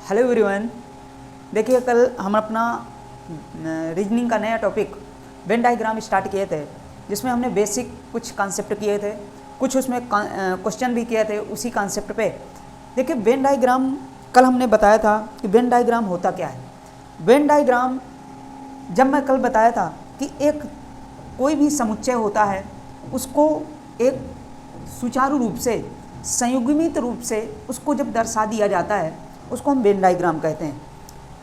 Hello everyone. देखिए, कल हम अपना रीजनिंग का नया टॉपिक वेन डायग्राम स्टार्ट किए थे, जिसमें हमने बेसिक कुछ कॉन्सेप्ट किए थे, कुछ उसमें क्वेश्चन भी किए थे उसी कॉन्सेप्ट पे। देखिए, वेन डायग्राम कल हमने बताया था कि वेन डायग्राम होता क्या है। वेन डायग्राम जब मैं कल बताया था कि एक कोई भी समुच्चय होता है, उसको एक सुचारू रूप से, संयुग्मित रूप से उसको जब दर्शा दिया जाता है, उसको हम वेन डायग्राम कहते हैं।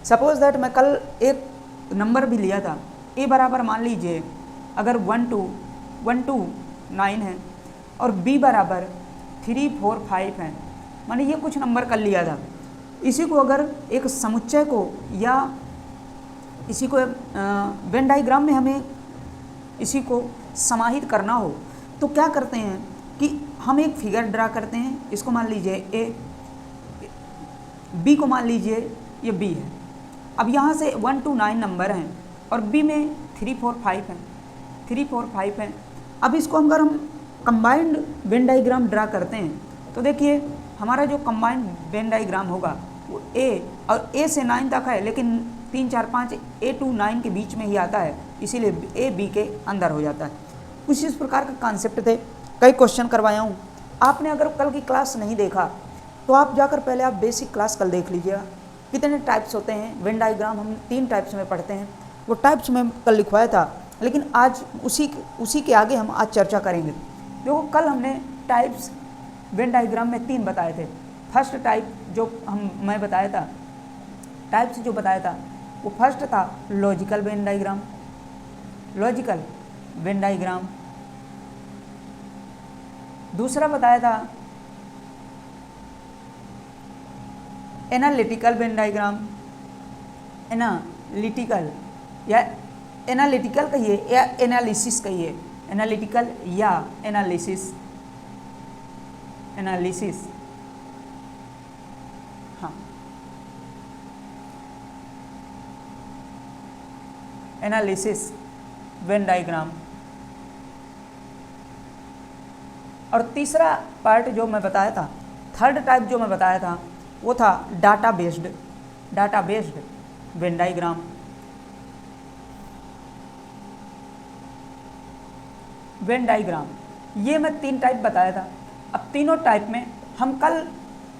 सपोज दैट मैं कल एक नंबर भी लिया था, ए बराबर मान लीजिए अगर 1 2 9 है और बी बराबर 3 4 5 है, मैंने ये कुछ नंबर कल लिया था। इसी को अगर एक समुच्चय को या इसी को वेन डायग्राम में हमें इसी को समाहित करना हो तो क्या करते हैं कि हम एक फिगर ड्रा करते हैं। इसको मान लीजिए ए, बी को मान लीजिए ये बी है। अब यहाँ से 1 2 9 नंबर हैं और बी में 3 4 5 हैं, 3 4 5 हैं। अब इसको अगर हम कंबाइंड वेन डायग्राम ड्रा करते हैं तो देखिए हमारा जो कंबाइंड वेन डायग्राम होगा वो ए और ए से 9 तक है, लेकिन 3 4 5 ए टू 9 के बीच में ही आता है, इसीलिए ए बी के अंदर हो जाता है। कुछ इस प्रकार का कॉन्सेप्ट थे, कई क्वेश्चन करवाया हूँ। आपने अगर कल की क्लास नहीं देखा तो आप जाकर पहले आप बेसिक क्लास कल देख लीजिएगा। कितने टाइप्स होते हैं वेन डायग्राम, हम 3 टाइप्स में पढ़ते हैं। वो टाइप्स में कल लिखवाया था, लेकिन आज उसी के आगे हम आज चर्चा करेंगे। देखो, कल हमने टाइप्स वेन डायग्राम में 3 बताए थे। फर्स्ट टाइप जो मैं बताया था, टाइप्स जो बताया था वो फर्स्ट था logical Venn diagram, logical Venn diagram. दूसरा बताया था एनालिटिकल वेन डायग्राम, एनालिटिकल या एनालिटिकल कहिए या एनालिसिस कहिए, एनालिटिकल या एनालिसिस, एनालिसिस, हाँ, एनालिसिस वेन डायग्राम। और तीसरा पार्ट जो मैं बताया था, थर्ड टाइप जो मैं बताया था वो था data based Venn diagram. Venn diagram ये मैं 3 टाइप बताया था। अब तीनों टाइप में हम कल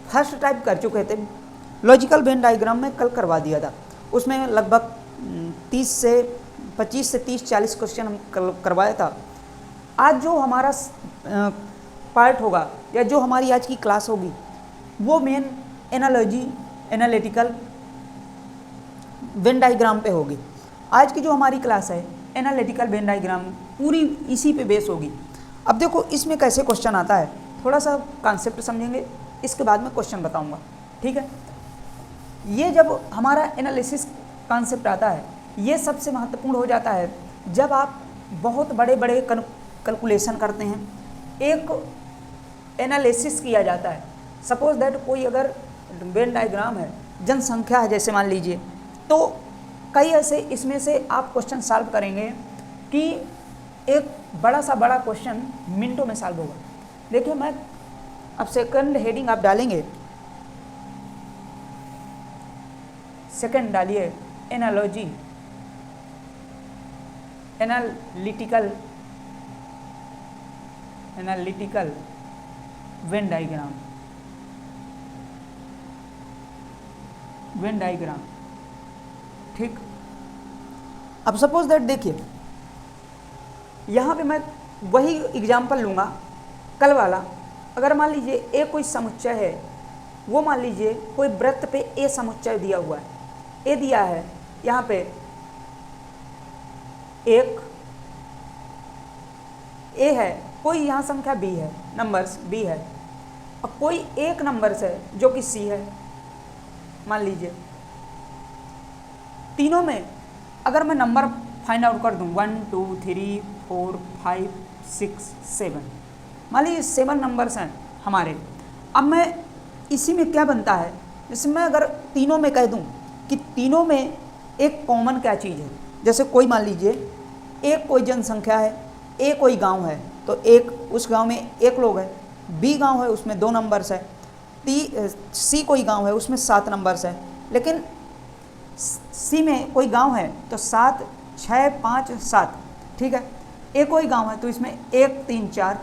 फर्स्ट टाइप कर चुके थे, लॉजिकल वेन डायग्राम में कल करवा दिया था। उसमें लगभग 25 से 30 40 क्वेश्चन हम कल करवाया था। आज जो हमारा पार्ट होगा या जो हमारी आज की क्लास होगी वो मेन एनालिटिकल वेन डायग्राम पे होगी। आज की जो हमारी क्लास है एनालिटिकल वेन डायग्राम पूरी इसी पे बेस होगी। अब देखो इसमें कैसे क्वेश्चन आता है, थोड़ा सा कॉन्सेप्ट समझेंगे, इसके बाद में क्वेश्चन बताऊंगा, ठीक है। ये जब हमारा एनालिसिस कॉन्सेप्ट आता है, ये सबसे महत्वपूर्ण हो जाता है जब आप बहुत बड़े बड़े कैलकुलेशन करते हैं, एक एनालिसिस किया जाता है। सपोज दैट कोई अगर वेन डायग्राम है, जनसंख्या है जैसे मान लीजिए, तो कई ऐसे इसमें से आप क्वेश्चन सॉल्व करेंगे कि एक बड़ा सा बड़ा क्वेश्चन मिनटों में सॉल्व होगा। देखिए, मैं अब सेकंड हेडिंग आप डालेंगे, सेकंड डालिए analogy, analytical Venn diagram, Venn diagram, ठीक। अब सपोज दैट देखिए यहाँ पे मैं वही एग्जाम्पल लूँगा कल वाला। अगर मान लीजिए ए कोई समुच्चय है, वो मान लीजिए कोई वृत्त पे ए समुच्चय दिया हुआ है, ए दिया है यहाँ पे एक ए है, कोई यहाँ संख्या बी है, नंबर्स बी है, और कोई एक नंबर्स है जो कि सी है मान लीजिए। तीनों में अगर मैं नंबर फाइंड आउट कर दूं 1 2 3 4 5 6 7, मान लीजिए 7 नंबर्स हैं हमारे। अब मैं इसी में क्या बनता है, जैसे मैं अगर तीनों में कह दूं कि तीनों में एक कॉमन क्या चीज़ है, जैसे कोई मान लीजिए एक कोई जनसंख्या है, ए कोई गांव है तो एक उस गांव में एक लोग है, बी गांव है उसमें 2 नंबर्स है, सी कोई गांव है उसमें 7 नंबर्स है, लेकिन सी में कोई गांव है तो 7 6 5 7, ठीक है। ए कोई गांव है तो इसमें 1 3 4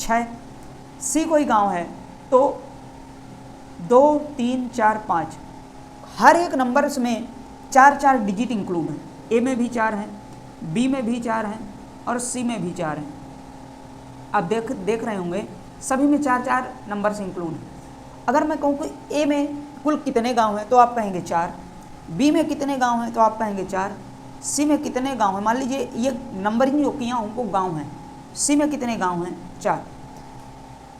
6। सी कोई गांव है तो 2 3 4 5। हर एक नंबर में 4 4 डिजिट इंक्लूड हैं। ए में भी 4 हैं, बी में भी 4 हैं और सी में भी 4 हैं। आप देख रहे होंगे सभी में 4 4 नंबर से इंक्लूड हैं। अगर मैं कहूँ कि ए में कुल कितने गांव हैं तो आप कहेंगे 4, बी में कितने गांव हैं तो आप कहेंगे 4, सी में कितने गांव हैं, मान लीजिए ये नंबरिंग जो किया हूँ वो गांव हैं, सी में कितने गांव हैं 4।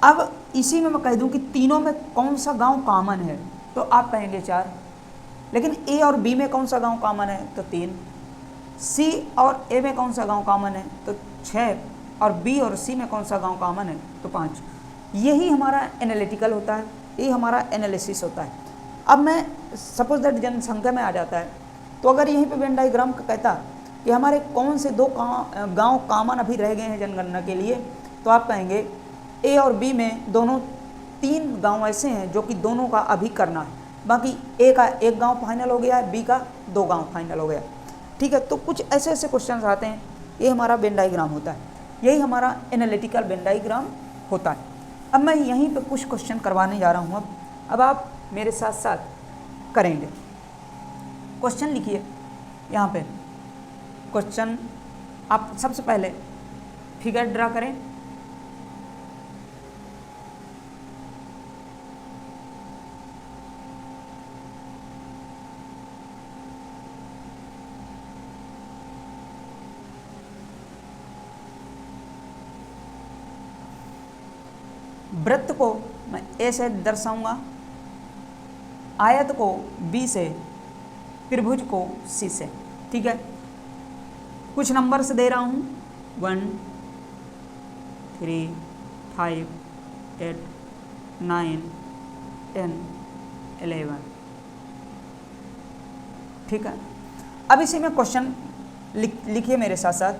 अब इसी में मैं कह दूँ कि तीनों में कौन सा गांव कॉमन है तो आप कहेंगे 4, लेकिन ए और बी में कौन सा गांव कॉमन है तो 3, सी और ए में कौन सा गांव कॉमन है तो 6, और बी और सी में कौन सा गांव कॉमन है तो 5। यही हमारा एनालिटिकल होता है, यही हमारा एनालिसिस होता है। अब मैं सपोज दैट जनसंख्या में आ जाता है तो अगर यहीं पे वेन डायग्राम का कहता कि हमारे कौन से 2 गांव कॉमन अभी रह गए हैं जनगणना के लिए, तो आप कहेंगे ए और बी में दोनों 3 गांव ऐसे हैं जो कि दोनों का अभी करना है, बाकी ए का 1 गांव फाइनल हो गया है, बी का 2 गांव फाइनल हो गया, ठीक है। तो कुछ ऐसे ऐसे क्वेश्चन आते हैं, ये हमारा वेन डायग्राम होता है, यही हमारा एनालिटिकल वेन डायग्राम होता है। अब मैं यहीं पे कुछ क्वेश्चन करवाने जा रहा हूँ। अब आप मेरे साथ साथ करेंगे। क्वेश्चन लिखिए यहाँ पे। क्वेश्चन आप सबसे पहले फिगर ड्रा करें। वृत्त को मैं ए से दर्शाऊंगा, आयत को बी से, त्रिभुज को सी से, ठीक है। कुछ नंबर से दे रहा हूँ 1 3 5 8 9 10 11, ठीक है। अब इसी में क्वेश्चन लिखिए मेरे साथ साथ।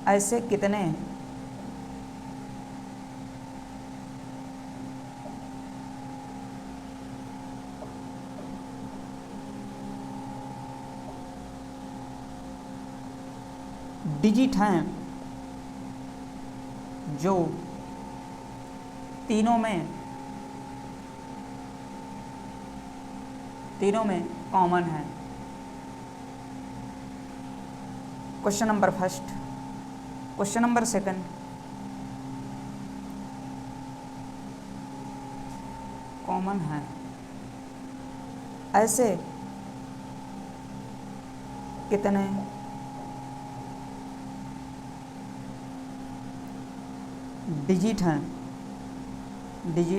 ऐसे कितने डिजिट हैं जो तीनों में कॉमन है। Question number first. Question number second, common है ऐसे कितने डिजिट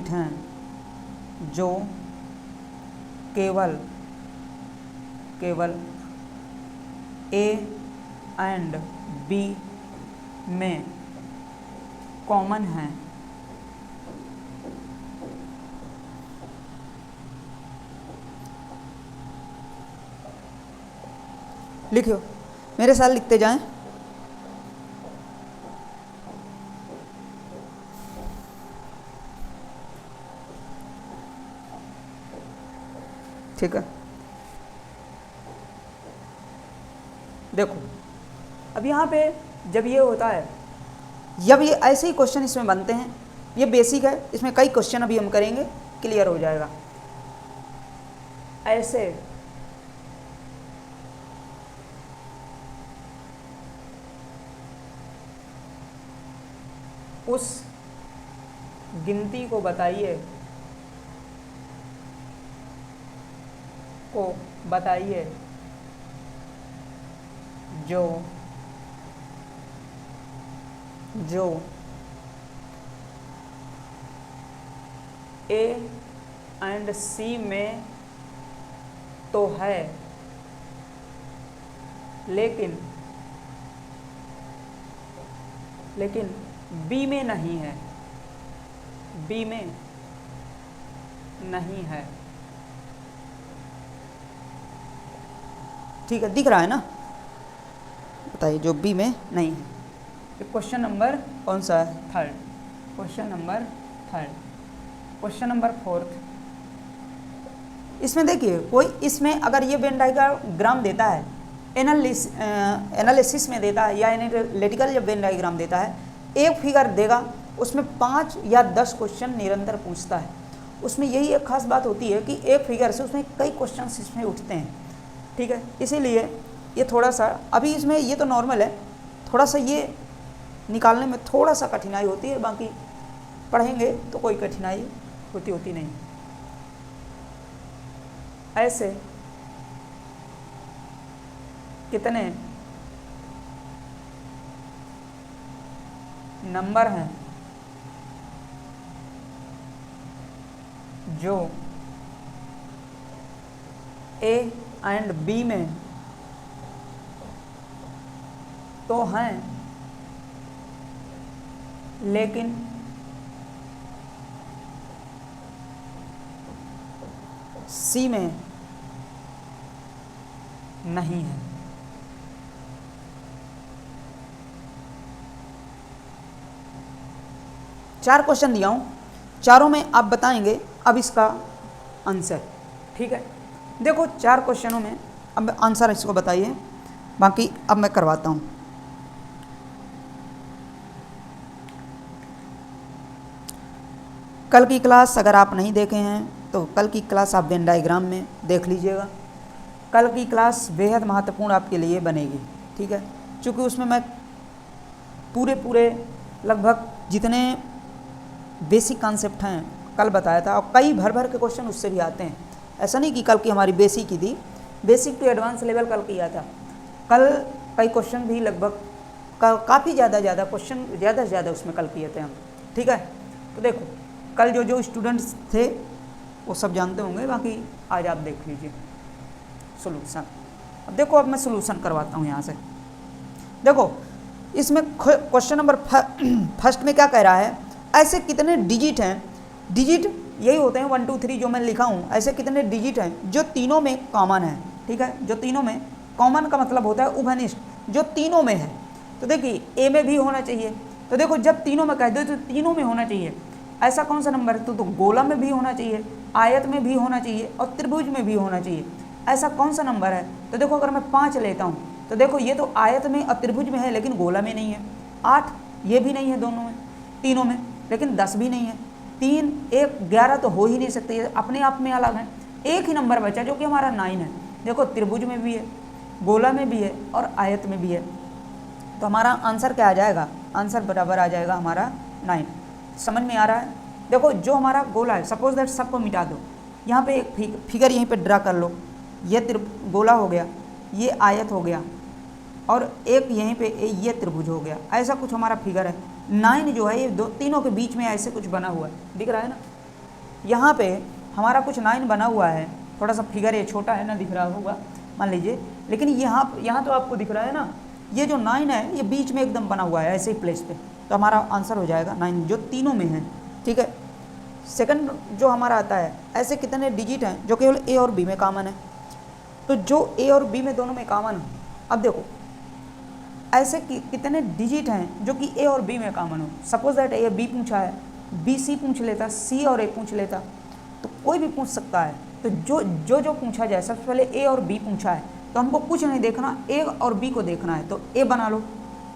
हैं जो केवल ए एंड बी में कॉमन हैं। लिखियो, मेरे साथ लिखते जाएं। ठीक है, देखो अब यहाँ पे जब ये होता है, जब ये ऐसे ही क्वेश्चन इसमें बनते हैं, ये बेसिक है, इसमें कई क्वेश्चन अभी हम करेंगे, क्लियर हो जाएगा। ऐसे उस गिनती को बताइए जो ए एंड सी में तो है लेकिन बी में नहीं है, बी में नहीं है। ठीक है, दिख रहा है ना, बताइए जो बी में नहीं है। क्वेश्चन नंबर कौन सा है? Third. Question number third. Question number 4, इसमें देखिए कोई इसमें अगर ये वेन डायग्राम देता है एनालिसिस में देता है या एनालिटिकल जब वेन डायग्राम देता है, एक फिगर देगा उसमें 5 या 10 क्वेश्चन निरंतर पूछता है। उसमें यही एक खास बात होती है कि एक फिगर से उसमें कई क्वेश्चन इसमें उठते हैं, ठीक है। इसीलिए ये थोड़ा सा अभी इसमें ये तो नॉर्मल है, थोड़ा सा ये निकालने में थोड़ा सा कठिनाई होती है, बाकी पढ़ेंगे तो कोई कठिनाई होती नहीं। ऐसे कितने नंबर हैं जो ए एंड बी में तो हैं लेकिन सी में नहीं है। चार क्वेश्चन दिया हूं, चारों में आप बताएंगे अब इसका आंसर, ठीक है। देखो 4 क्वेश्चनों में अब आंसर इसको बताइए, बाकी अब मैं करवाता हूं। कल की क्लास अगर आप नहीं देखे हैं तो कल की क्लास आप वेन डायग्राम में देख लीजिएगा। कल की क्लास बेहद महत्वपूर्ण आपके लिए बनेगी, ठीक है, क्योंकि उसमें मैं पूरे लगभग जितने बेसिक कॉन्सेप्ट हैं कल बताया था, और कई भर के क्वेश्चन उससे भी आते हैं। ऐसा नहीं कि कल की हमारी बेसिक की थी, बेसिक टू एडवांस लेवल कल किया था। कल कई क्वेश्चन भी लगभग काफ़ी ज़्यादा क्वेश्चन ज़्यादा से ज़्यादा उसमें कल किए थे हम, ठीक है। तो देखो कल जो स्टूडेंट्स थे वो सब जानते होंगे, बाकी आज आप देख लीजिए सोल्यूशन। अब देखो अब मैं सोल्यूशन करवाता हूँ यहाँ से। देखो इसमें क्वेश्चन नंबर फर्स्ट में क्या कह रहा है, ऐसे कितने डिजिट हैं, डिजिट यही होते हैं 1 2 3 जो मैं लिखा हूँ, ऐसे कितने डिजिट हैं जो तीनों में कॉमन है, ठीक है। जो तीनों में कॉमन का मतलब होता है उभयनिष्ठ, जो तीनों में है। तो देखिए ए में भी होना चाहिए, तो देखो जब तीनों में कह दो तो तीनों में होना चाहिए। ऐसा कौन सा नंबर है, तो गोला में भी होना चाहिए, आयत में भी होना चाहिए और त्रिभुज में भी होना चाहिए। ऐसा कौन सा नंबर है, तो देखो अगर मैं 5 लेता हूँ तो देखो ये तो आयत में और त्रिभुज में है लेकिन गोला में नहीं है। 8 ये भी नहीं है दोनों में, तीनों में, लेकिन 10 भी नहीं है। 3 1 11 तो हो ही नहीं सकते, ये अपने आप में अलग है। एक ही नंबर बचा जो कि हमारा 9 है। देखो त्रिभुज में भी है, गोला में भी है और आयत में भी है। तो हमारा आंसर क्या आ जाएगा, आंसर बराबर आ जाएगा हमारा 9। समझ में आ रहा है। देखो जो हमारा गोला है, सपोज दैट सबको मिटा दो, यहाँ पे एक फिगर यहीं पे ड्रा कर लो, ये गोला हो गया, ये आयत हो गया और एक यहीं पे ये त्रिभुज हो गया। ऐसा कुछ हमारा फिगर है। 9 जो है ये तीनों के बीच में ऐसे कुछ बना हुआ है, दिख रहा है ना। यहाँ पे हमारा कुछ 9 बना हुआ है, थोड़ा सा फिगर ये छोटा है ना, दिख रहा होगा मान लीजिए, लेकिन यहाँ तो आपको दिख रहा है ना, ये जो 9 है ये बीच में एकदम बना हुआ है ऐसे ही प्लेस पे। तो हमारा आंसर हो जाएगा 9 जो तीनों में है, ठीक है। सेकंड जो हमारा आता है, ऐसे कितने डिजिट हैं जो केवल ए और बी में कॉमन है। तो जो ए और बी में दोनों में कॉमन है, अब देखो ऐसे कितने डिजिट हैं जो कि ए और बी में कॉमन हो। सपोज दैट ए बी पूछा है, बी सी पूछ लेता, सी और ए पूछ लेता, तो कोई भी पूछ सकता है। तो जो पूछा जाए, सबसे पहले ए और बी पूछा है तो हमको कुछ नहीं देखना, ए और बी को देखना है। तो ए बना लो,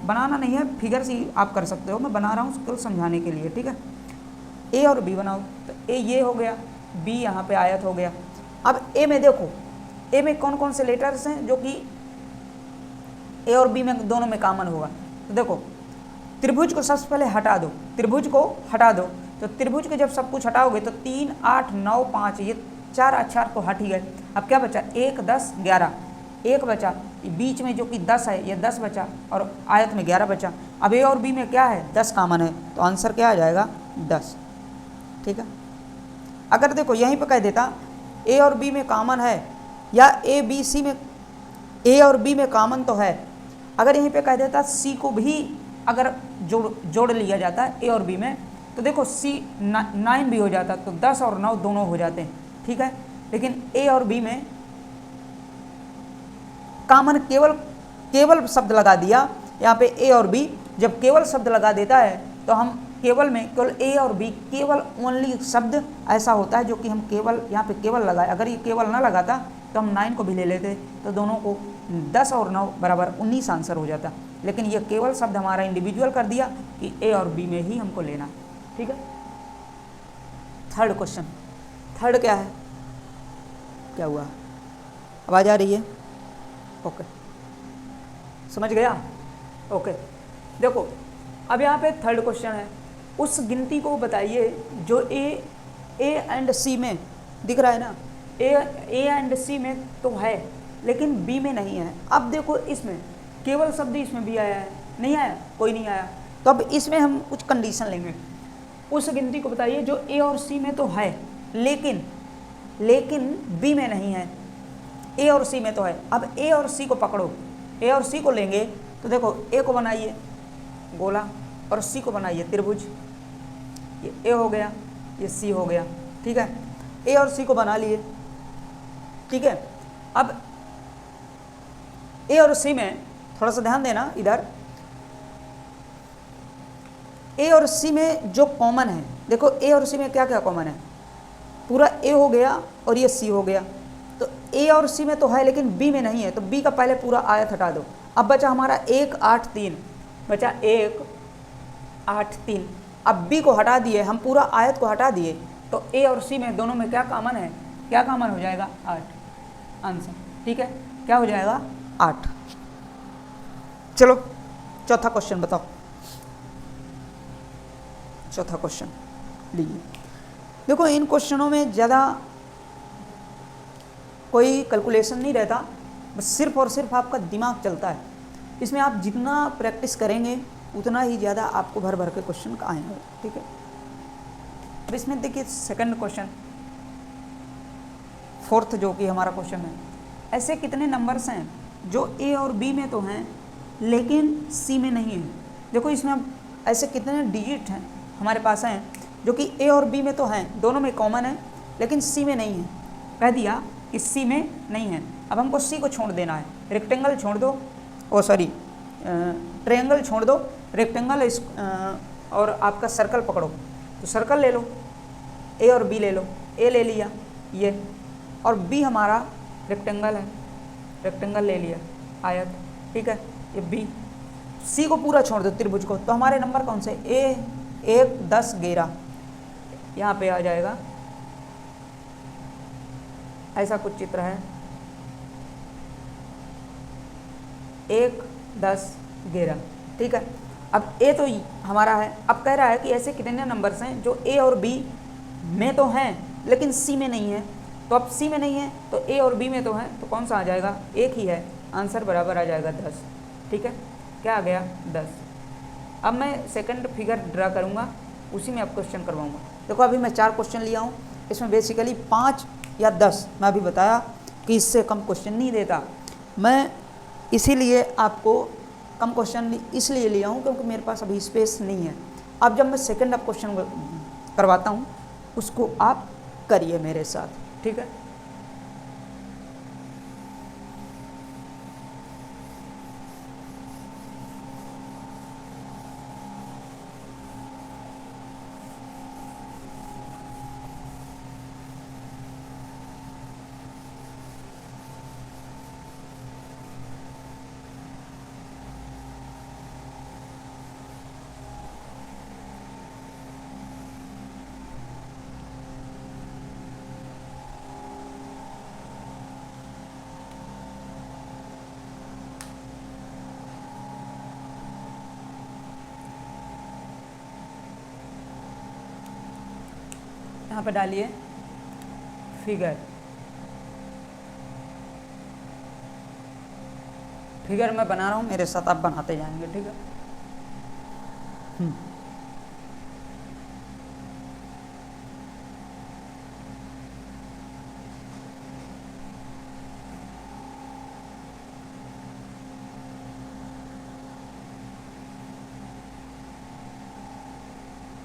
बनाना नहीं है, फिगर से आप कर सकते हो, मैं बना रहा हूँ केवल समझाने के लिए, ठीक है। ए और बी बनाओ, तो ए ये हो गया, बी यहाँ पे आयत हो गया। अब ए में देखो, ए में कौन कौन से लेटर्स हैं जो कि ए और बी में दोनों में कॉमन होगा। तो देखो त्रिभुज को सबसे पहले हटा दो, त्रिभुज को हटा दो, तो त्रिभुज के जब सब कुछ हटाओगे तो 3 8 9 5 ये 4 अक्षर तो हट ही गए। अब क्या बचा, 1 10 11, 1 बचा, बीच में जो कि 10 है ये 10 बचा और आयत में 11 बचा। अब ए और बी में क्या है, 10 कॉमन है, तो आंसर क्या आ जाएगा 10, ठीक है। अगर देखो यहीं पर कह देता ए और बी में कॉमन है या ए बी सी में, ए और बी में कॉमन तो है, अगर यहीं पे कह देता सी को भी अगर जोड़ लिया जाता है ए और बी में, तो देखो सी 9 भी हो जाता, तो 10 और 9 दोनों हो जाते हैं, ठीक है। लेकिन ए और बी में कॉमन केवल शब्द लगा दिया। यहाँ पे ए और बी जब केवल शब्द लगा देता है तो हम केवल में केवल ए और बी, केवल ओनली शब्द ऐसा होता है जो कि हम केवल यहाँ पे केवल लगाए। अगर ये केवल ना लगाता तो हम 9 को भी ले लेते, तो दोनों को 10 और 9 बराबर 19 आंसर हो जाता। लेकिन ये केवल शब्द हमारा इंडिविजुअल कर दिया कि ए और बी में ही हमको लेना। ठीक है, थर्ड क्वेश्चन। थर्ड क्या है, क्या हुआ, आवाज़ आ रही है? ओके, समझ गया? ओके, देखो अब यहाँ पे थर्ड क्वेश्चन है, उस गिनती को बताइए जो ए एंड सी में दिख रहा है ना, ए एंड सी में तो है लेकिन बी में नहीं है। अब देखो इसमें केवल शब्द इसमें भी आया है, नहीं आया? कोई नहीं आया। तो अब इसमें हम कुछ कंडीशन लेंगे। उस गिनती को बताइए जो ए और सी में तो है लेकिन बी में नहीं है। ए और सी में तो है। अब ए और सी को पकड़ो, ए और सी को लेंगे तो देखो ए को बनाइए गोला और सी को बनाइए त्रिभुज। ये ए हो गया, ये सी हो गया। ठीक है, ए और सी को बना लिए। ठीक है, अब ए और सी में थोड़ा सा ध्यान देना इधर, ए और सी में जो कॉमन है, देखो ए और सी में क्या क्या कॉमन है, पूरा ए हो गया और ये सी हो गया। तो ए और सी में तो है लेकिन बी में नहीं है, तो बी का पहले पूरा आयत हटा दो। अब बचा हमारा 1 8 3, बचा 1 8 3। अब बी को हटा दिए, हम पूरा आयत को हटा दिए, तो ए और सी में दोनों में क्या कॉमन है? क्या कॉमन हो जाएगा? 8 आंसर। ठीक है, क्या हो जाएगा? 8। चलो चौथा क्वेश्चन बताओ। चौथा क्वेश्चन लीजिए। देखो इन क्वेश्चनों में ज़्यादा कोई कैलकुलेशन नहीं रहता, बस सिर्फ और सिर्फ आपका दिमाग चलता है। इसमें आप जितना प्रैक्टिस करेंगे उतना ही ज़्यादा आपको भर भर के क्वेश्चन आएंगे। ठीक है, अब इसमें देखिए सेकंड क्वेश्चन, फोर्थ जो कि हमारा क्वेश्चन है, ऐसे कितने नंबर्स हैं जो ए और बी में तो हैं लेकिन सी में नहीं है। देखो इसमें अब ऐसे कितने डिजिट हैं हमारे पास हैं जो कि ए और बी में तो हैं, दोनों में कॉमन है लेकिन सी में नहीं है। कह दिया कि सी में नहीं है। अब हमको सी को छोड़ देना है, रेक्टेंगल छोड़ दो, ओ सॉरी ट्रायंगल छोड़ दो, रेक्टेंगल और आपका सर्कल पकड़ो। तो सर्कल ले लो, ए और बी ले लो, ए ले लिया ये, और बी हमारा रेक्टेंगल है, रेक्टेंगल ले लिया आयत। ठीक है, ये बी, सी को पूरा छोड़ दो त्रिभुज को। तो हमारे नंबर कौन से? ए 1 10 11 यहाँ पे आ जाएगा, ऐसा कुछ चित्र है 1 10 11। ठीक है, अब ए तो हमारा है। अब कह रहा है कि ऐसे कितने नंबर्स हैं जो ए और बी में तो हैं लेकिन सी में नहीं है। तो अब सी में नहीं है तो ए और बी में तो है, तो कौन सा आ जाएगा? एक ही है, आंसर बराबर आ जाएगा 10। ठीक है, क्या आ गया? 10। अब मैं सेकंड फिगर ड्रा करूँगा, उसी में आप क्वेश्चन करवाऊँगा। देखो अभी मैं 4 क्वेश्चन लिया हूँ, इसमें बेसिकली 5 या 10, मैं अभी बताया कि इससे कम क्वेश्चन नहीं देता। मैं इसीलिए आपको कम क्वेश्चन इसलिए लिया हूँ क्योंकि मेरे पास अभी स्पेस नहीं है। अब जब मैं सेकंड अब क्वेश्चन करवाता हूँ उसको आप करिए मेरे साथ। ठीक है, यहाँ पे डालिए फिगर। फिगर मैं बना रहा हूँ, मेरे साथ आप बनाते जाएंगे। ठीक है,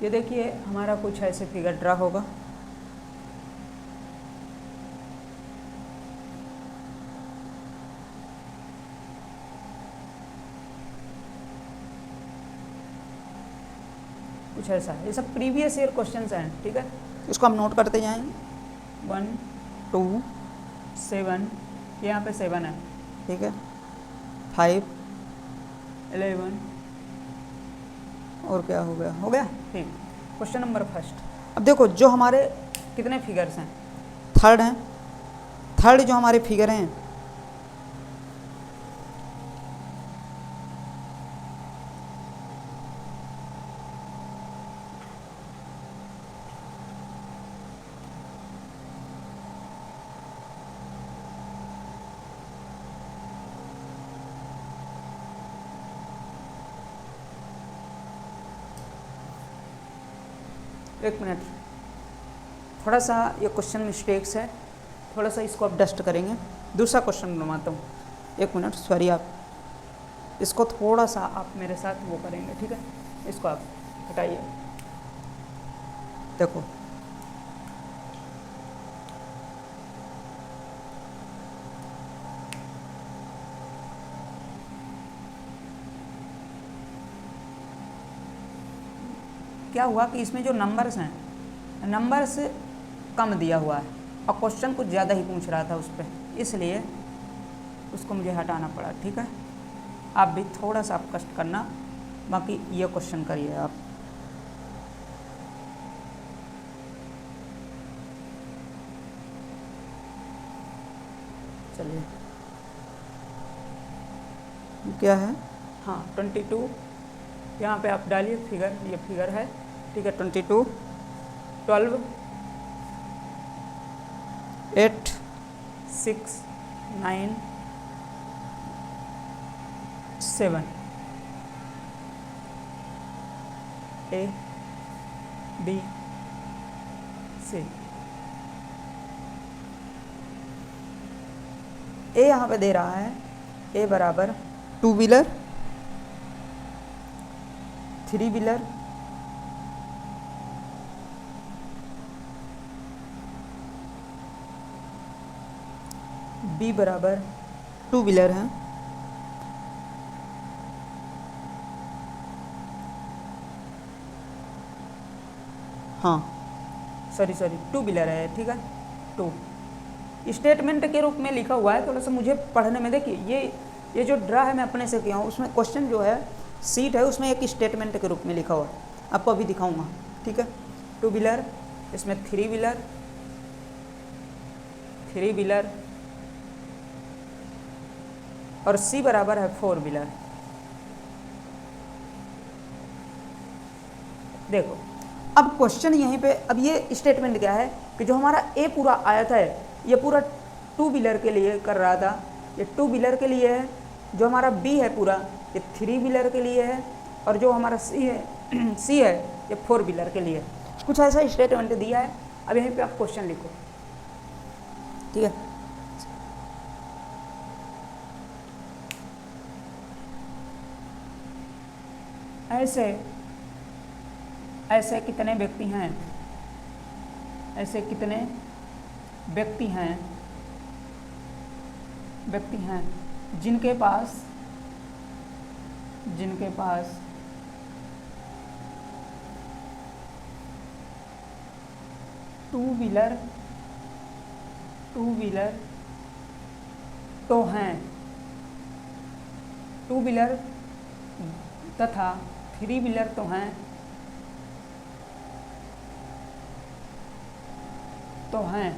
ये देखिए हमारा कुछ ऐसे फिगर ड्रा होगा। कुछ ऐसा है। ये सब प्रीवियस ईयर क्वेश्चन हैं, ठीक है। इसको हम नोट करते जाएंगे। 1 2 7, यहाँ पे 7 है, ठीक है। 5 11 और क्या हो गया, ठीक। Question number first. अब देखो जो हमारे कितने फिगर्स हैं, थर्ड हैं। थर्ड जो हमारे फिगर हैं, एक मिनट, थोड़ा सा ये क्वेश्चन मिस्टेक्स है, थोड़ा सा इसको आप डस्ट करेंगे। दूसरा क्वेश्चन बनवाता हूँ, एक मिनट, सॉरी। आप इसको थोड़ा सा आप मेरे साथ वो करेंगे, ठीक है। इसको आप हटाइए। देखो क्या हुआ कि इसमें जो नंबर्स हैं, नंबर्स कम दिया हुआ है और क्वेश्चन कुछ ज़्यादा ही पूछ रहा था उस पर, इसलिए उसको मुझे हटाना पड़ा, ठीक है। आप भी थोड़ा सा आप कष्ट करना, बाकी ये क्वेश्चन करिए आप। चलिए, क्या है, हाँ 22, यहाँ पे आप डालिए फिगर, ये फिगर है, ठीक है। 22 12 8 6 9 7 A B C। ए यहाँ पे दे रहा है, ए बराबर 2 व्हीलर, 3 व्हीलर, बी बराबर 2 व्हीलर है, हाँ सॉरी 2 व्हीलर है, ठीक है। 2 स्टेटमेंट के रूप में लिखा हुआ है, थोड़ा सा मुझे पढ़ने में देखिए। ये जो ड्रा है मैं अपने से किया हूँ, उसमें क्वेश्चन जो है सीट है उसमें एक स्टेटमेंट के रूप में लिखा हुआ है, आपको अभी दिखाऊंगा, ठीक है। 2 व्हीलर, इसमें 3 व्हीलर, 3 व्हीलर और सी बराबर है 4 व्हीलर। देखो अब क्वेश्चन यहीं पे, अब ये स्टेटमेंट क्या है कि जो हमारा ए पूरा आया था, ये पूरा 2 व्हीलर के लिए कर रहा था, ये 2 व्हीलर के लिए है। जो हमारा बी है पूरा, ये 3 व्हीलर के लिए है, और जो हमारा सी है ये 4 व्हीलर के लिए। कुछ ऐसा स्टेटमेंट दिया है। अब यहीं पे आप क्वेश्चन लिखो, ठीक है। ऐसे कितने व्यक्ति हैं, ऐसे कितने व्यक्ति हैं जिनके पास 2 व्हीलर तो हैं, 2 व्हीलर तथा 3 व्हीलर तो हैं,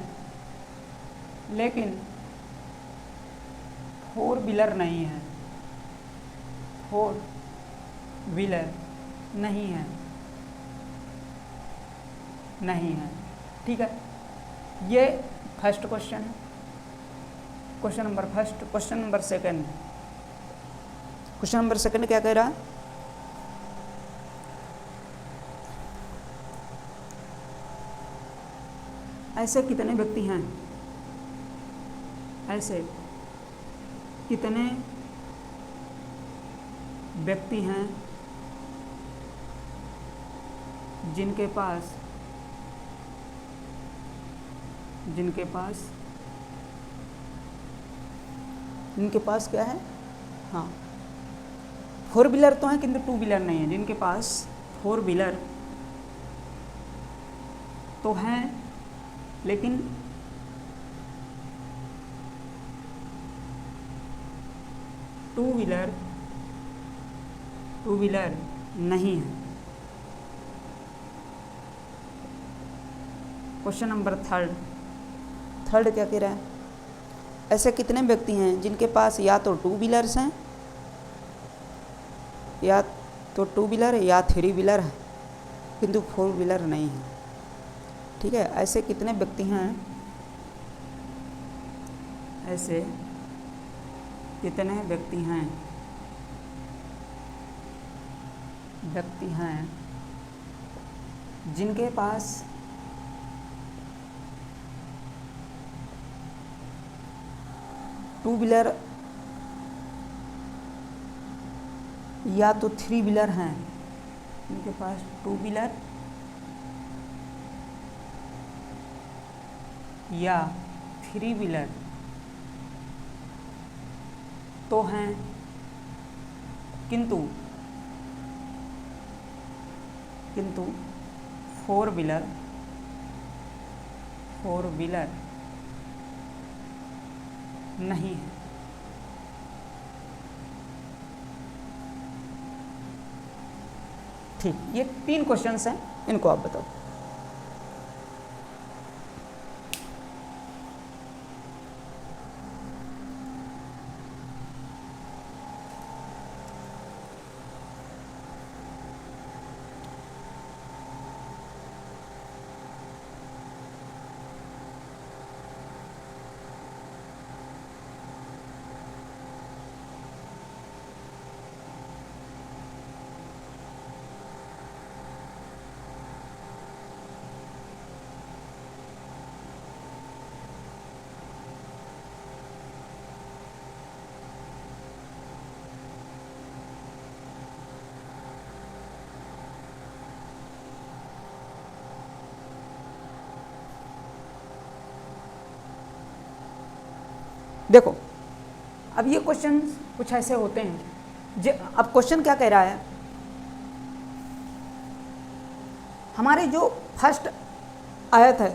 लेकिन 4 व्हीलर नहीं है, 4 व्हीलर नहीं है, ठीक है। ये फर्स्ट क्वेश्चन है, question number first. Question number second क्या कह रहा है, ऐसे कितने व्यक्ति हैं, ऐसे कितने व्यक्ति हैं जिनके पास क्या है, हाँ 4 व्हीलर तो हैं किंतु 2 व्हीलर नहीं है, जिनके पास 4 व्हीलर तो हैं लेकिन टू व्हीलर नहीं है। क्वेश्चन नंबर थर्ड क्या कह रहा है, ऐसे कितने व्यक्ति हैं जिनके पास या तो टू व्हीलर्स हैं, या तो टू व्हीलर या थ्री व्हीलर है, किंतु फोर व्हीलर नहीं है। ठीक है, ऐसे कितने व्यक्ति हैं, ऐसे कितने व्यक्ति हैं जिनके पास टू व्हीलर या तो थ्री व्हीलर हैं, जिनके पास टू व्हीलर या थ्री व्हीलर तो हैं, किंतु फोर व्हीलर नहीं है। ठीक, ये 3 क्वेश्चंस हैं, इनको आप बताओ। देखो, अब ये क्वेश्चन कुछ ऐसे होते हैं। अब क्वेश्चन क्या कह रहा है, हमारे जो फर्स्ट आयत है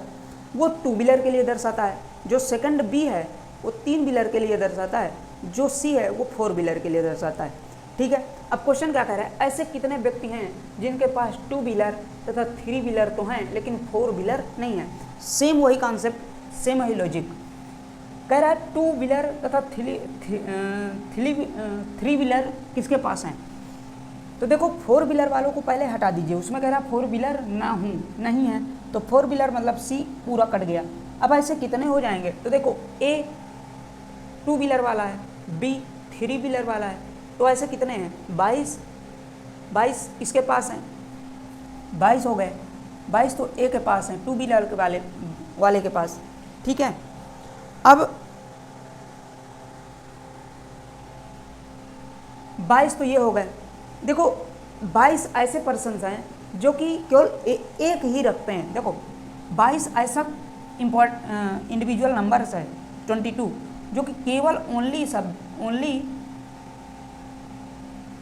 वो टू व्हीलर के लिए दर्शाता है, जो सेकंड बी है वो तीन व्हीलर के लिए दर्शाता है, जो सी है वो फोर व्हीलर के लिए दर्शाता है। ठीक है, अब क्वेश्चन क्या कह रहा है, ऐसे कितने व्यक्ति हैं जिनके पास टू व्हीलर तथा थ्री व्हीलर तो हैं लेकिन फोर व्हीलर नहीं है। सेम वही कॉन्सेप्ट, सेम वही लॉजिक कह रहा है, टू व्हीलर तथा थ्री व्हीलर किसके पास हैं। तो देखो, फोर व्हीलर वालों को पहले हटा दीजिए, उसमें कह रहा है फोर व्हीलर नहीं है, तो फोर व्हीलर मतलब सी पूरा कट गया। अब ऐसे कितने हो जाएंगे, तो देखो ए टू व्हीलर वाला है, बी थ्री व्हीलर वाला है, तो ऐसे कितने हैं 22 इसके पास हैं, 22 हो गए। 22 तो ए के पास हैं, टू व्हीलर के वाले के पास। ठीक है, अब 22 तो ये हो गए। देखो 22 ऐसे पर्सन्स हैं जो कि केवल एक ही रखते हैं। देखो 22 ऐसा इंडिविजुअल नंबर्स है 22 जो कि केवल ओनली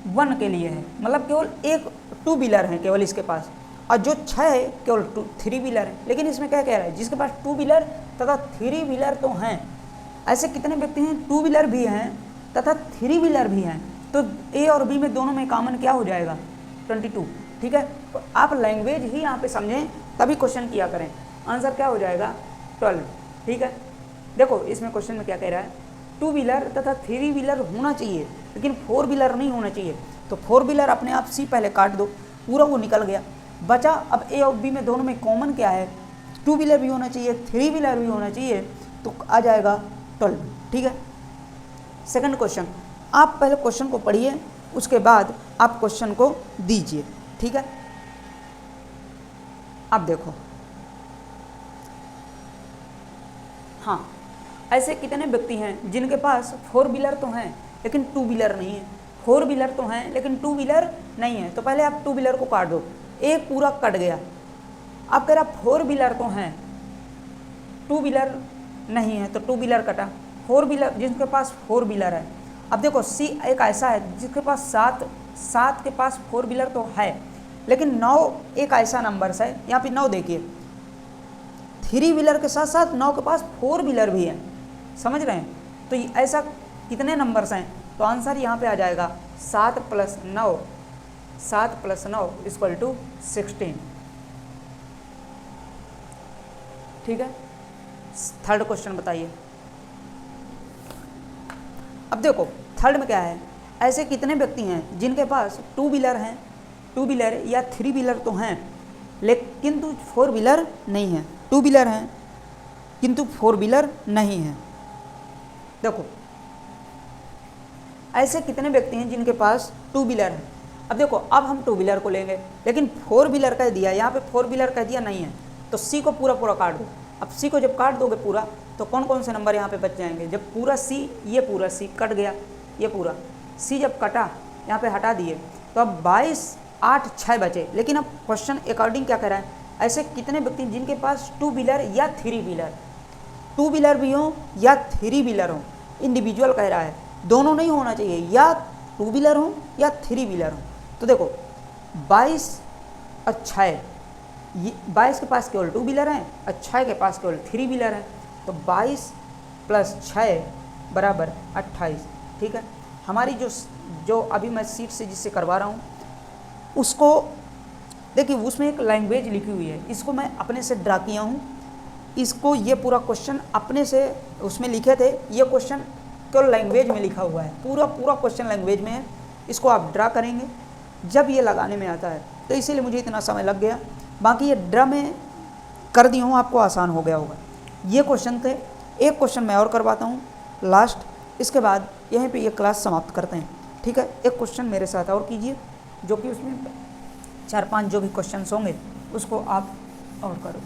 वन के लिए है, मतलब केवल एक टू व्हीलर है केवल इसके पास, और जो 6 है केवल थ्री व्हीलर है। लेकिन इसमें क्या कह रहा है, जिसके पास टू व्हीलर तथा थ्री व्हीलर तो हैं, ऐसे कितने व्यक्ति हैं, टू व्हीलर भी हैं तथा थ्री व्हीलर भी हैं, तो ए और बी में दोनों में कॉमन क्या हो जाएगा 22। ठीक है, तो आप लैंग्वेज ही यहाँ पे समझें तभी क्वेश्चन किया करें, आंसर क्या हो जाएगा 12। ठीक है, देखो इसमें क्वेश्चन में क्या कह रहा है, टू व्हीलर तथा थ्री व्हीलर होना चाहिए लेकिन फोर व्हीलर नहीं होना चाहिए। तो फोर व्हीलर अपने आप सी पहले काट दो, पूरा वो निकल गया, बचा अब ए और बी में दोनों में कॉमन क्या है, टू व्हीलर भी होना चाहिए थ्री व्हीलर भी होना चाहिए, तो आ जाएगा 12। ठीक है, सेकंड क्वेश्चन, आप पहले क्वेश्चन को पढ़िए उसके बाद आप क्वेश्चन को दीजिए। ठीक है, अब देखो, हाँ, ऐसे कितने व्यक्ति हैं जिनके पास फोर व्हीलर तो हैं लेकिन टू व्हीलर नहीं है, फोर व्हीलर तो हैं लेकिन टू व्हीलर नहीं है। तो पहले आप टू व्हीलर को काट दो, एक पूरा कट गया। अब कह रहा फोर व्हीलर तो हैं, टू व्हीलर नहीं है, तो टू व्हीलर कटा, फोर व्हीलर जिनके पास फोर व्हीलर है। अब देखो सी एक ऐसा है जिसके पास सात के पास फोर व्हीलर तो है, लेकिन 9 एक ऐसा नंबर है, यहाँ पे 9 देखिए, 3 व्हीलर के साथ साथ नाव के पास 4 व्हीलर भी है, समझ रहे हैं। तो ऐसा कितने नंबर्स हैं, तो आंसर यहाँ पे आ जाएगा 7 + 9, 7 + 9 = 16। ठीक है, थर्ड क्वेश्चन बताइए। अब देखो थर्ड में क्या है, ऐसे कितने व्यक्ति हैं जिनके पास 2 व्हीलर हैं, 2 व्हीलर या 3 व्हीलर तो हैं लेकिन किंतु 4 व्हीलर नहीं है। 2 व्हीलर हैं किंतु 4 व्हीलर नहीं है। देखो ऐसे कितने व्यक्ति हैं जिनके पास 2 व्हीलर है। अब देखो अब हम 2 व्हीलर को लेंगे लेकिन 4 व्हीलर कह दिया, यहाँ पे 4 व्हीलर कह दिया नहीं है, तो सी को पूरा पूरा काट दो। अब सी को जब काट दोगे पूरा तो कौन कौन से नंबर यहाँ पे बच जाएंगे। जब पूरा सी, ये पूरा सी कट गया, ये पूरा सी जब कटा यहाँ पे हटा दिए तो अब 22, 8, 6 बचे। लेकिन अब क्वेश्चन अकॉर्डिंग क्या कह रहा है, ऐसे कितने व्यक्ति जिनके पास 2 व्हीलर या 3 व्हीलर, 2 व्हीलर भी हो या 3 व्हीलर हो, इंडिविजुअल कह रहा है, दोनों नहीं होना चाहिए, या 2 व्हीलर हो या 3 व्हीलर हो। तो देखो 22 और 6, 22 के पास केवल 2 व्हीलर हैं और 6 के पास केवल 3 व्हीलर हैं, तो 22 + 6 = 28। ठीक है, हमारी जो अभी मैं सीट से जिससे करवा रहा हूँ उसको देखिए, उसमें एक लैंग्वेज लिखी हुई है, इसको मैं अपने से ड्रा किया हूँ। इसको ये पूरा क्वेश्चन अपने से उसमें लिखे थे, ये क्वेश्चन केवल लैंग्वेज में लिखा हुआ है, पूरा क्वेश्चन लैंग्वेज में है। इसको आप ड्रा करेंगे जब ये लगाने में आता है, तो इसीलिए मुझे इतना समय लग गया। बाकी ये ड्रा में कर दी हूँ, आपको आसान हो गया होगा। ये क्वेश्चन थे, एक क्वेश्चन मैं और करवाता हूँ लास्ट, इसके बाद यहीं पे ये क्लास समाप्त करते हैं। ठीक है, एक क्वेश्चन मेरे साथ और कीजिए, जो कि उसमें 4-5 जो भी क्वेश्चन होंगे उसको आप और करो।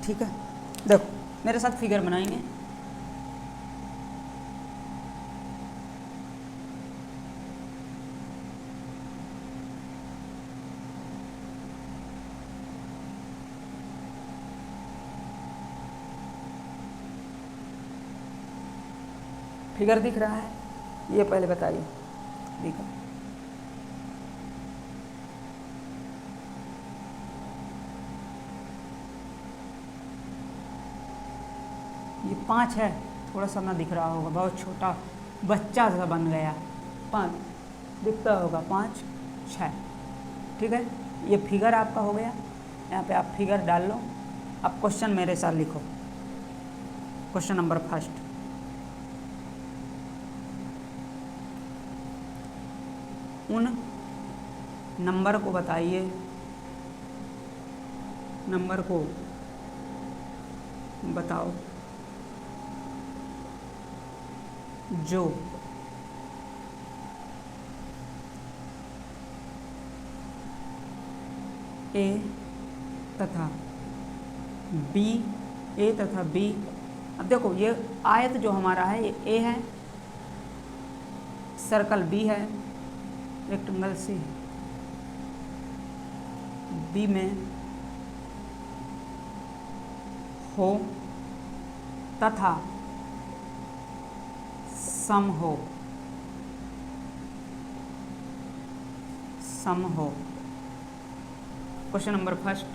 ठीक है, देखो मेरे साथ फिगर बनाएंगे। फिगर दिख रहा है, ये पहले बताइए, दिखा। ये 5 है, थोड़ा सा ना दिख रहा होगा, बहुत छोटा बच्चा सा बन गया। 5 दिखता होगा, 5, 6। ठीक है, ये फिगर आपका हो गया। यहाँ पे आप फिगर डाल लो। अब क्वेश्चन मेरे साथ लिखो। क्वेश्चन नंबर फर्स्ट, उन नंबर को बताइए, नंबर को बताओ जो ए तथा बी। अब देखो ये आयत जो हमारा है ये ए है, सर्कल बी है, रेक्टेंगल सी, बी में हो तथा सम हो। Question number first.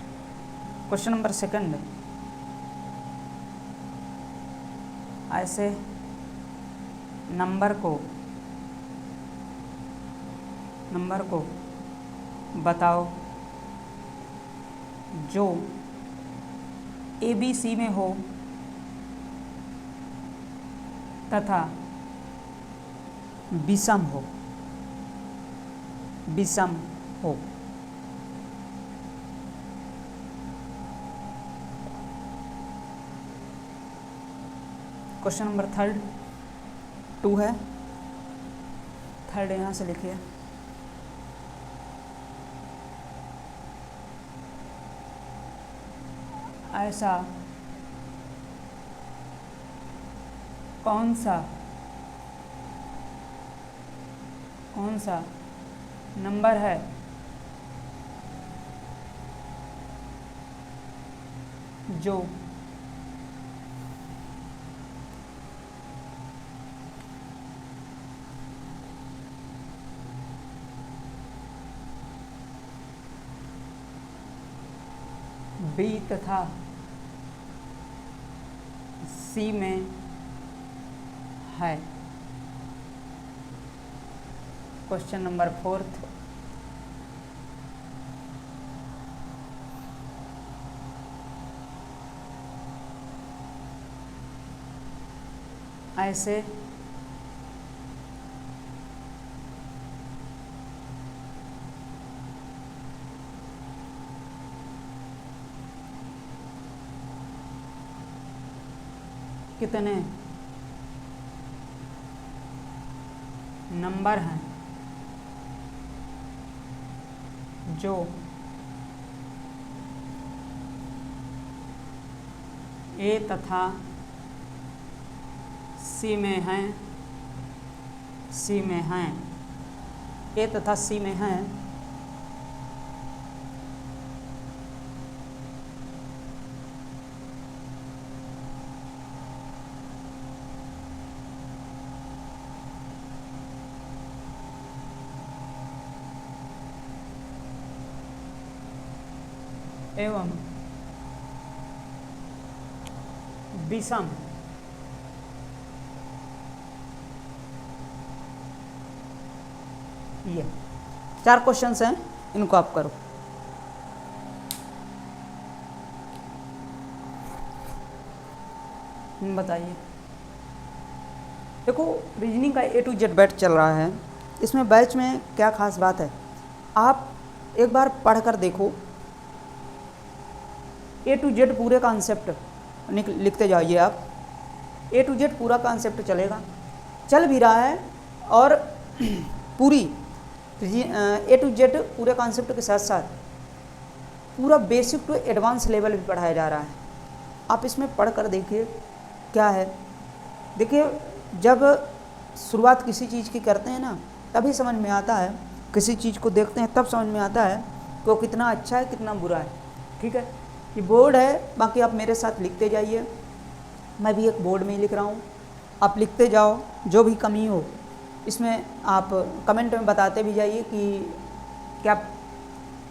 Question number second, ऐसे नंबर को बताओ जो ABC में हो तथा विषम हो। क्वेश्चन नंबर थर्ड 2 है, थर्ड यहाँ से लिखिए। ऐसा कौन सा नंबर है जो बी तथा सी में है। क्वेश्चन नंबर 4, ऐसे कितने नंबर हैं जो ए तथा सी में हैं, ए तथा सी में हैं, एवं विषम ये 4 क्वेश्चंस हैं, इनको आप करो। बताइए। देखो रीजनिंग का A to Z बैच चल रहा है, इसमें बैच में क्या खास बात है, आप एक बार पढ़कर देखो, A to Z पूरे कॉन्सेप्ट लिखते जाइए आप, A to Z पूरा कॉन्सेप्ट चलेगा, चल भी रहा है, और पूरी A to Z पूरे कॉन्सेप्ट के साथ साथ पूरा बेसिक टू एडवांस लेवल भी पढ़ाया जा रहा है। आप इसमें पढ़ कर देखिए क्या है। देखिए जब शुरुआत किसी चीज़ की करते हैं ना, तभी समझ में आता है, किसी चीज़ को देखते हैं तब समझ में आता है कि वो कितना अच्छा है कितना बुरा है। ठीक है, ये बोर्ड है, बाकी आप मेरे साथ लिखते जाइए, मैं भी एक बोर्ड में ही लिख रहा हूँ, आप लिखते जाओ, जो भी कमी हो इसमें आप कमेंट में बताते भी जाइए कि क्या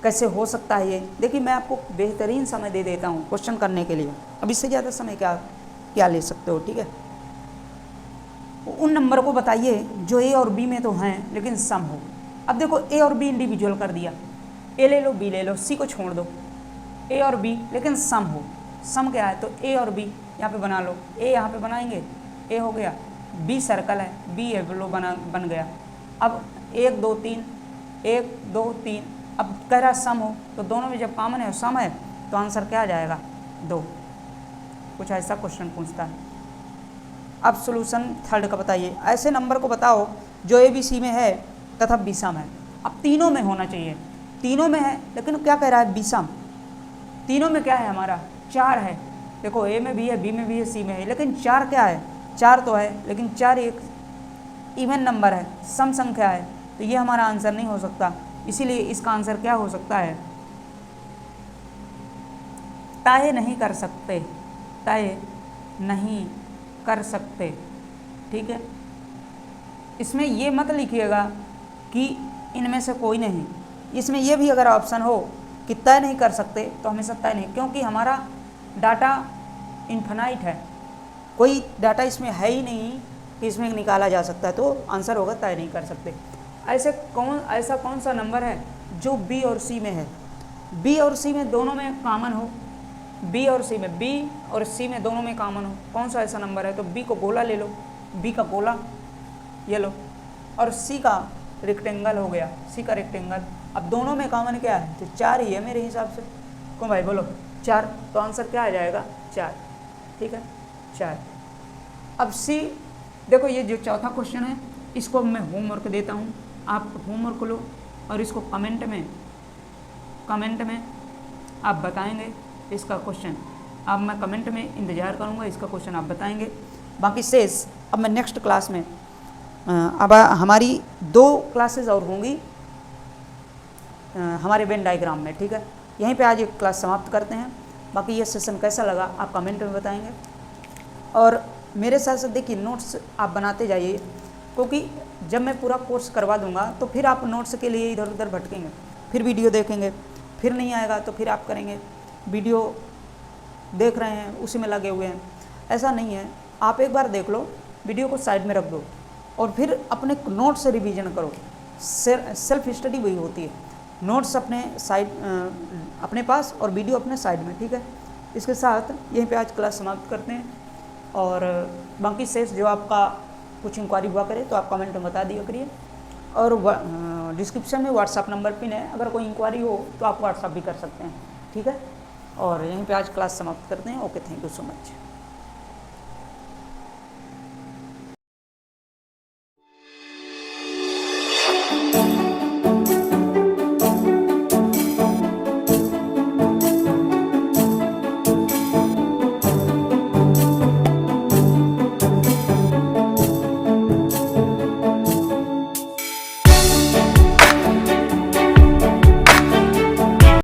कैसे हो सकता है ये। देखिए मैं आपको बेहतरीन समय दे देता हूँ क्वेश्चन करने के लिए, अब इससे ज़्यादा समय क्या ले सकते हो। ठीक है, उन नंबर को बताइए जो ए और बी में तो हैं लेकिन सम हो। अब देखो ए और बी इंडिविजुअल कर दिया, ए ले लो बी ले लो, सी को छोड़ दो, ए और बी लेकिन सम हो। सम क्या है, तो ए और बी यहाँ पे बना लो, ए यहाँ पे बनाएंगे, ए हो गया, बी सर्कल है, बी है लो बन गया। अब 1 2 3 1 2 3, अब कह रहा सम हो, तो दोनों में जब कॉमन है सम है तो आंसर क्या आ जाएगा 2। कुछ ऐसा क्वेश्चन पूछता है। अब सॉल्यूशन 3 का बताइए, ऐसे नंबर को बताओ जो ए बी सी में है तथा बी सम है। अब तीनों में होना चाहिए, तीनों में है लेकिन क्या कह रहा है बी सम, तीनों में क्या है हमारा 4 है। देखो ए में भी है, बी में भी है, सी में है, लेकिन 4 क्या है, 4 तो है लेकिन 4 एक इवन नंबर है, सम संख्या है, तो ये हमारा आंसर नहीं हो सकता। इसीलिए इसका आंसर क्या हो सकता है, तय नहीं कर सकते, तय नहीं कर सकते। ठीक है, इसमें ये मत लिखिएगा कि इनमें से कोई नहीं, इसमें ये भी अगर ऑप्शन हो कि तय नहीं कर सकते तो हमेशा तय नहीं, क्योंकि हमारा डाटा इन्फिनाइट है, कोई डाटा इसमें है ही नहीं कि इसमें निकाला जा सकता है, तो आंसर होगा तय नहीं कर सकते। ऐसा कौन सा नंबर है जो बी और सी में है, बी और सी में दोनों में कॉमन हो, बी और सी में दोनों में कॉमन हो, कौन सा ऐसा नंबर है, तो बी को गोला ले लो, बी का गोला ये लो, और सी का रेक्टेंगल हो गया, सी का रेक्टेंगल। अब दोनों में कॉमन क्या है, तो 4 ही है मेरे हिसाब से। कौन भाई बोलो 4, तो आंसर क्या आ जाएगा 4। ठीक है 4। अब सी, देखो ये जो चौथा क्वेश्चन है इसको मैं होमवर्क देता हूँ, आप होमवर्क लो और इसको कमेंट में आप बताएंगे इसका क्वेश्चन। अब मैं कमेंट में इंतज़ार करूँगा, इसका क्वेश्चन आप बताएंगे। बाकी शेष अब मैं नेक्स्ट क्लास में, अब हमारी 2 क्लासेस और होंगी, हमारे वेन डायग्राम में। ठीक है, यहीं पे आज एक क्लास समाप्त करते हैं। बाकी ये सेशन कैसा लगा आप कमेंट में बताएंगे, और मेरे साथ साथ देखिए नोट्स आप बनाते जाइए, क्योंकि जब मैं पूरा कोर्स करवा दूंगा तो फिर आप नोट्स के लिए इधर उधर भटकेंगे, फिर वीडियो देखेंगे, फिर नहीं आएगा तो फिर आप करेंगे वीडियो देख रहे हैं उसी में लगे हुए हैं। ऐसा नहीं है, आप एक बार देख लो, वीडियो को साइड में रख दो और फिर अपने नोट्स से रिवीजन करो। सेल्फ स्टडी वही होती है, नोट्स अपने साइड अपने पास और वीडियो अपने साइड में। ठीक है, इसके साथ यहीं पे आज क्लास समाप्त करते हैं, और बाकी शेष जो आपका कुछ इंक्वायरी हुआ करे तो आप कमेंट में बता दिया करिए, और डिस्क्रिप्शन में व्हाट्सअप नंबर पिन है, अगर कोई इंक्वायरी हो तो आप व्हाट्सअप भी कर सकते हैं। ठीक है, और यहीं पे आज क्लास समाप्त करते हैं। Okay, thank you so much.